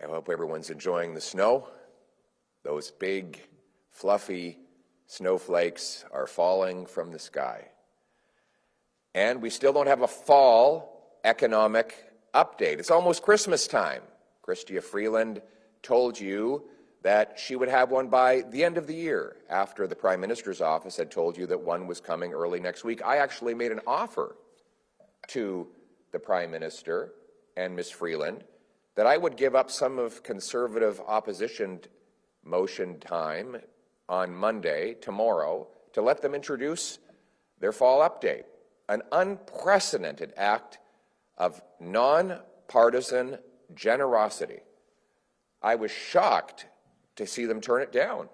I hope everyone's enjoying the snow. Those big, fluffy snowflakes are falling from the sky. And we still don't have a fall economic update. It's almost Christmas time. Chrystia Freeland told you that she would have one by the end of the year, after the Prime Minister's office had told you that one was coming early next week. I actually made an offer to the Prime Minister and Ms. Freeland that I would give up some of Conservative opposition motion time on Monday, tomorrow, to let them introduce their fall update. An unprecedented act of nonpartisan generosity. I was shocked to see them turn it down.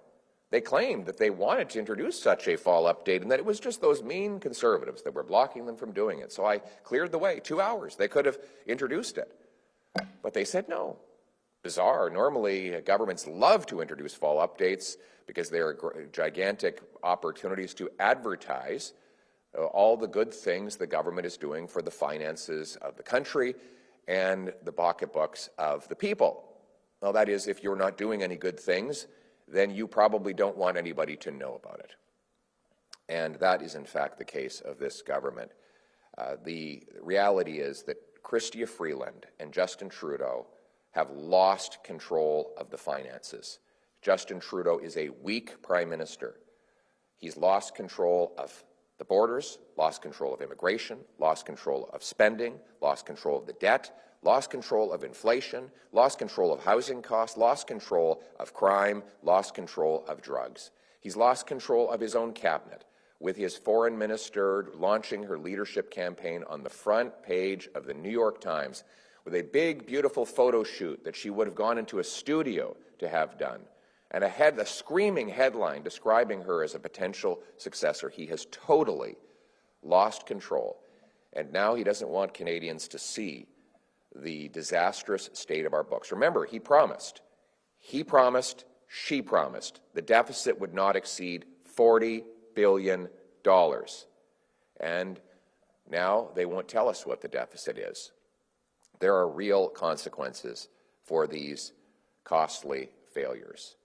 They claimed that they wanted to introduce such a fall update and that it was just those mean Conservatives that were blocking them from doing it. So I cleared the way. 2 hours. They could have introduced it. But they said no. Bizarre. Normally, governments love to introduce fall updates because they are gigantic opportunities to advertise all the good things the government is doing for the finances of the country and the pocketbooks of the people. Well, that is, if you're not doing any good things, then you probably don't want anybody to know about it. And that is, in fact, the case of this government. The reality is that Chrystia Freeland and Justin Trudeau have lost control of the finances. Justin Trudeau is a weak Prime Minister. He's lost control of the borders, lost control of immigration, lost control of spending, lost control of the debt, lost control of inflation, lost control of housing costs, lost control of crime, lost control of drugs. He's lost control of his own cabinet, with his foreign minister launching her leadership campaign on the front page of the New York Times with a big, beautiful photo shoot that she would have gone into a studio to have done, and a screaming headline describing her as a potential successor. He has totally lost control, and now he doesn't want Canadians to see the disastrous state of our books. Remember, he promised, she promised, the deficit would not exceed $40 billion. And now they won't tell us what the deficit is. There are real consequences for these costly failures.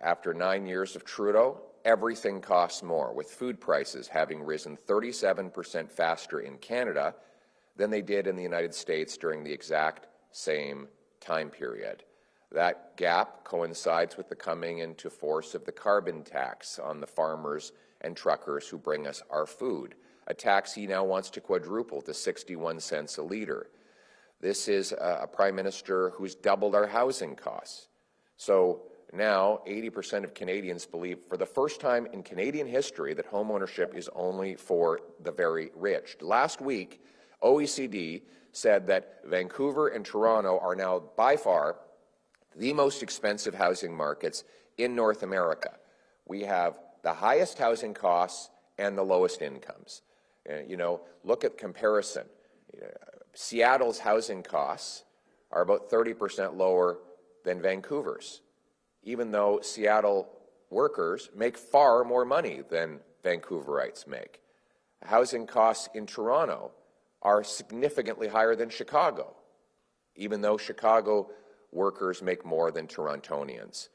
After 9 years of Trudeau, everything costs more, with food prices having risen 37% faster in Canada than they did in the United States during the exact same time period. That gap coincides with the coming into force of the carbon tax on the farmers and truckers who bring us our food, a tax he now wants to quadruple to 61 cents a litre. This is a Prime Minister who's doubled our housing costs. So now 80% of Canadians believe, for the first time in Canadian history, that home ownership is only for the very rich. Last week, OECD said that Vancouver and Toronto are now by far the most expensive housing markets in North America. We have the highest housing costs and the lowest incomes. Look at comparison. Seattle's housing costs are about 30% lower than Vancouver's, even though Seattle workers make far more money than Vancouverites make. Housing costs in Toronto are significantly higher than Chicago, even though Chicago workers make more than Torontonians.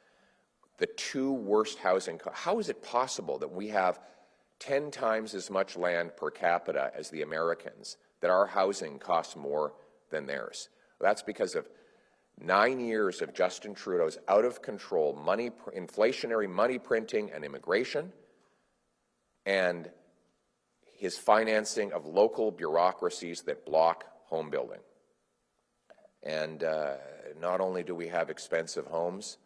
The two worst housing costs. How is it possible that we have 10 times as much land per capita as the Americans, that our housing costs more than theirs? Well, that's because of 9 years of Justin Trudeau's out-of-control inflationary money printing and immigration, and his financing of local bureaucracies that block home building. And not only do we have expensive homes,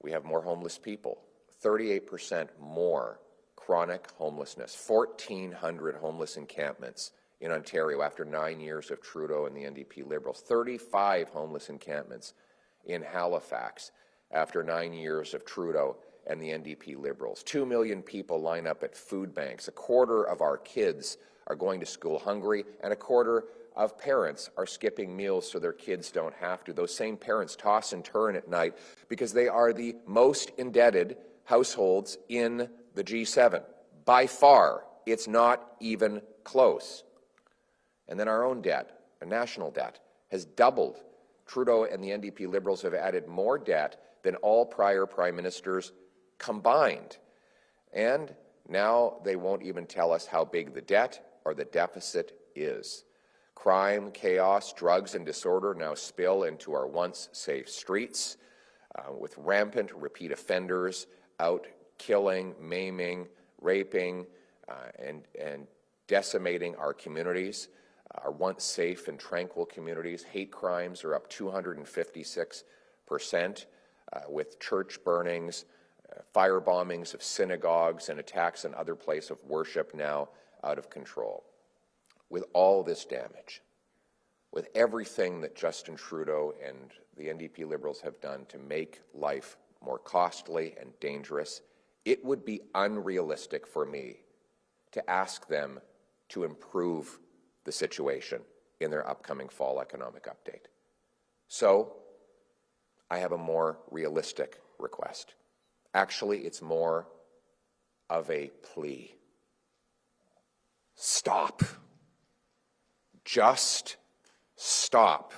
we have more homeless people. 38% more chronic homelessness. 1,400 homeless encampments in Ontario after 9 years of Trudeau and the NDP Liberals. 35 homeless encampments in Halifax after 9 years of Trudeau and the NDP Liberals. 2 million people line up at food banks. A quarter of our kids are going to school hungry, and a quarter of parents are skipping meals so their kids don't have to. Those same parents toss and turn at night because they are the most indebted households in the G7. By far, it's not even close. And then our own debt, our national debt, has doubled Trudeau and the NDP Liberals have added more debt than all prior prime ministers combined. And now they won't even tell us how big the debt or the deficit is. Crime, chaos, drugs, and disorder now spill into our once safe streets, with rampant repeat offenders out killing, maiming, raping, and decimating our communities, our once safe and tranquil communities. Hate crimes are up 256%, with church burnings, fire bombings of synagogues, and attacks on other places of worship now out of control. With all this damage, with everything that Justin Trudeau and the NDP Liberals have done to make life more costly and dangerous, it would be unrealistic for me to ask them to improve the situation in their upcoming fall economic update. So I have a more realistic request. Actually, it's more of a plea. Stop. Just stop.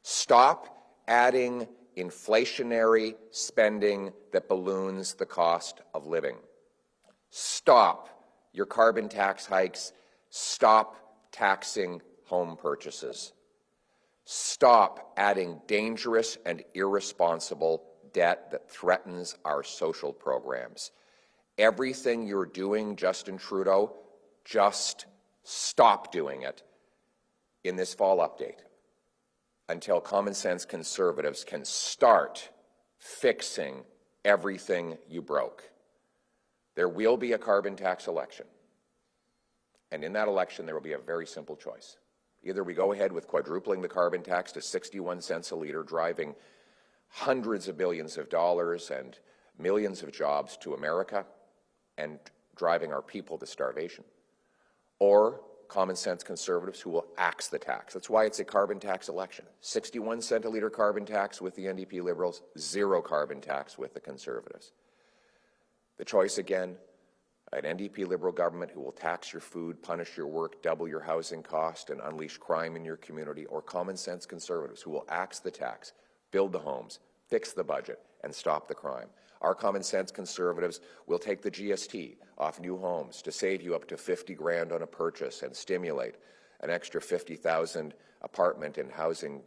Stop adding inflationary spending that balloons the cost of living. Stop your carbon tax hikes. Stop taxing home purchases. Stop adding dangerous and irresponsible debt that threatens our social programs. Everything you're doing, Justin Trudeau, just stop doing it in this fall update until common sense Conservatives can start fixing everything you broke. There will be a carbon tax election, and in that election there will be a very simple choice. Either we go ahead with quadrupling the carbon tax to 61 cents a litre, driving hundreds of billions of dollars and millions of jobs to America and driving our people to starvation, or common sense Conservatives who will axe the tax. That's why it's a carbon tax election. 61 cent a litre carbon tax with the NDP Liberals, zero carbon tax with the Conservatives. The choice again, an NDP Liberal government who will tax your food, punish your work, double your housing cost, and unleash crime in your community, or common sense Conservatives who will axe the tax, build the homes, fix the budget, and stop the crime. Our common sense Conservatives will take the GST off new homes to save you up to 50 grand on a purchase and stimulate an extra 50,000 apartment and housing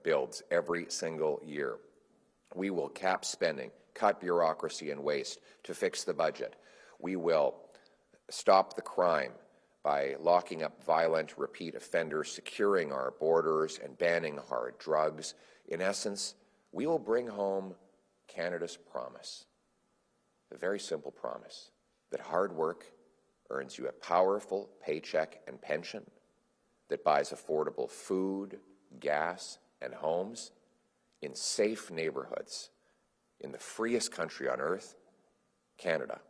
builds every single year. We will cap spending, cut bureaucracy and waste to fix the budget. We will stop the crime by locking up violent repeat offenders, securing our borders, and banning hard drugs. In essence, we will bring home Canada's promise, the very simple promise that hard work earns you a powerful paycheck and pension, that buys affordable food, gas, and homes in safe neighborhoods in the freest country on earth, Canada.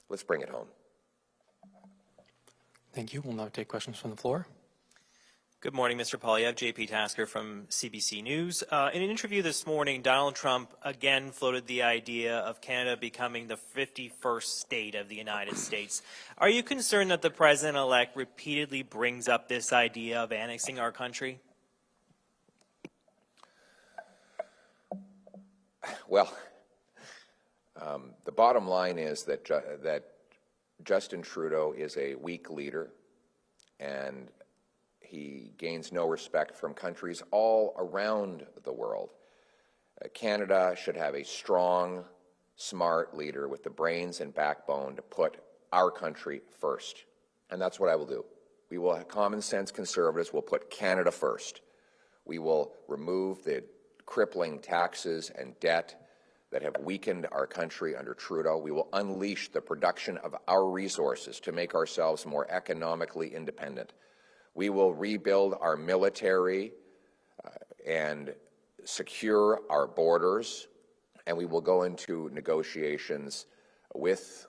Let's bring it home. Thank you. We'll now take questions from the floor. Good morning, Mr. Poilievre. JP Tasker from CBC News. In an interview this morning, Donald Trump again floated the idea of Canada becoming the 51st state of the United States. Are you concerned that the President-elect repeatedly brings up this idea of annexing our country? Well, the bottom line is that Justin Trudeau is a weak leader, and he gains no respect from countries all around the world. Canada should have a strong, smart leader with the brains and backbone to put our country first. And that's what I will do. We will have common sense Conservatives will put Canada first. We will remove the crippling taxes and debt that have weakened our country under Trudeau. We will unleash the production of our resources to make ourselves more economically independent. We will rebuild our military and secure our borders, and we will go into negotiations with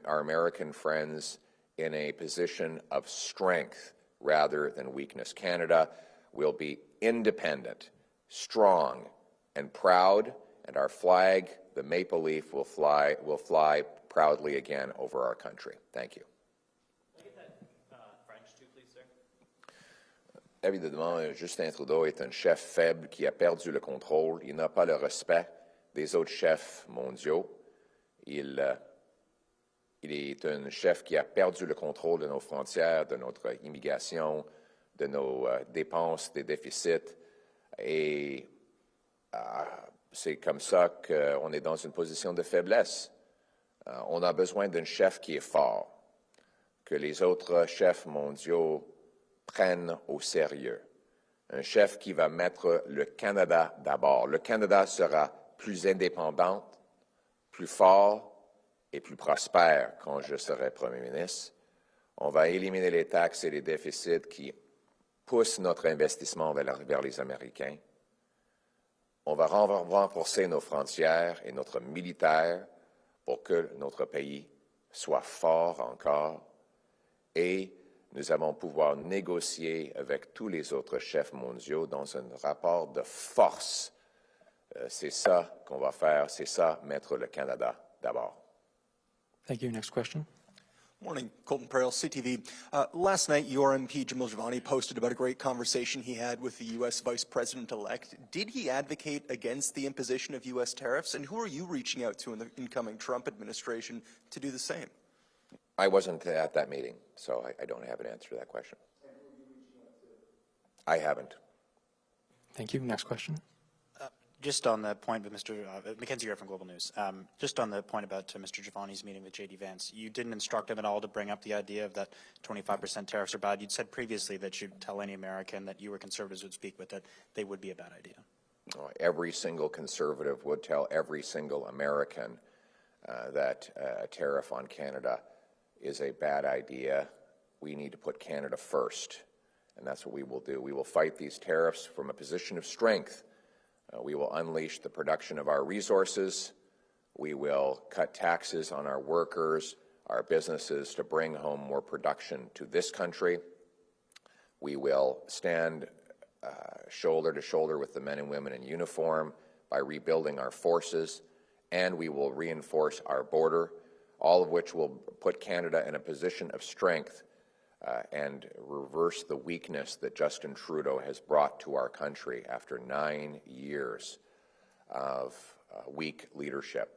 our American friends in a position of strength rather than weakness. Canada will be independent, strong, and proud, and our flag, the maple leaf, will fly proudly again over our country. Thank you. Évidemment, Justin Trudeau est un chef faible qui a perdu le contrôle. Il n'a pas le respect des autres chefs mondiaux. Il est un chef qui a perdu le contrôle de nos frontières, de notre immigration, de nos dépenses, des déficits. Et c'est comme ça qu'on est dans une position de faiblesse. On a besoin d'un chef qui est fort, que les autres chefs mondiaux prennent au sérieux. Un chef qui va mettre le Canada d'abord. Le Canada sera plus indépendant, plus fort et plus prospère quand je serai Premier ministre. On va éliminer les taxes et les déficits qui poussent notre investissement vers les Américains. On va renforcer nos frontières et notre militaire pour que notre pays soit fort encore. Et nous allons pouvoir négocier avec tous les autres chefs mondiaux dans un rapport de force. C'est ça qu'on va faire, c'est ça, mettre le Canada d'abord. Thank you. Next question. Morning, Colton Parrell, CTV. Last night, your MP, Jamil Jivani, posted about a great conversation he had with the U.S. Vice President-elect. Did he advocate against the imposition of U.S. tariffs? And who are you reaching out to in the incoming Trump administration to do the same? I wasn't at that meeting, so I don't have an answer to that question. I haven't. Thank you. Next question. Just on the point with Mr. Mackenzie Garrett from Global News, just on the point about Mr. Jivani's meeting with J.D. Vance, you didn't instruct him at all to bring up the idea of that 25% tariffs are bad. You'd said previously that you'd tell any American that you or conservatives would speak with that they would be a bad idea. Every single conservative would tell every single American that a tariff on Canada is a bad idea. We need to put Canada first, and that's what we will do. We will fight these tariffs from a position of strength. We will unleash the production of our resources. We will cut taxes on our workers, our businesses, to bring home more production to this country. We will stand shoulder to shoulder with the men and women in uniform by rebuilding our forces, and we will reinforce our border, all of which will put Canada in a position of strength and reverse the weakness that Justin Trudeau has brought to our country after 9 years of weak leadership.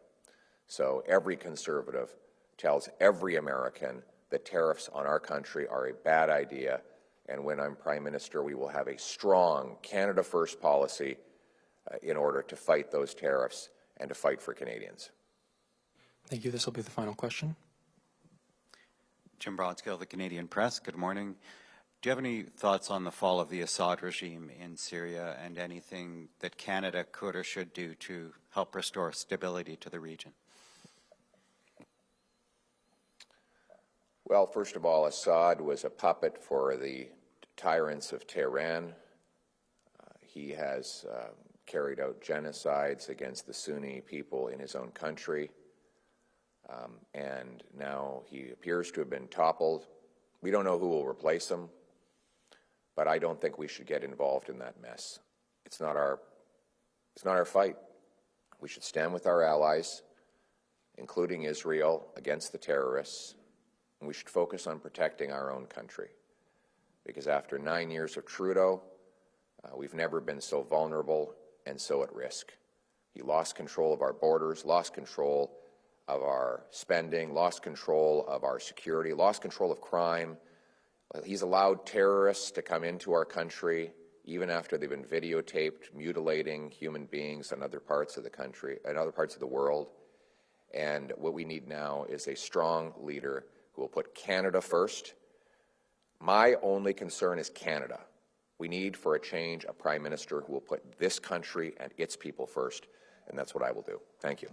So every conservative tells every American that tariffs on our country are a bad idea, and when I'm Prime Minister, we will have a strong Canada First policy in order to fight those tariffs and to fight for Canadians. Thank you. This will be the final question. Jim Broadskill, the Canadian Press. Good morning. Do you have any thoughts on the fall of the Assad regime in Syria and anything that Canada could or should do to help restore stability to the region? Well, first of all, Assad was a puppet for the tyrants of Tehran. He has carried out genocides against the Sunni people in his own country. And now he appears to have been toppled. We don't know who will replace him, but I don't think we should get involved in that mess. It's not our fight. We should stand with our allies, including Israel, against the terrorists, and we should focus on protecting our own country. Because after 9 years of Trudeau, we've never been so vulnerable and so at risk. He lost control of our borders, lost control of our spending, lost control of our security, lost control of crime. He's allowed terrorists to come into our country even after they've been videotaped mutilating human beings in other parts of the country, in other parts of the world. And what we need now is a strong leader who will put Canada first. My only concern is Canada. We need, for a change, a Prime Minister who will put this country and its people first, and that's what I will do. Thank you.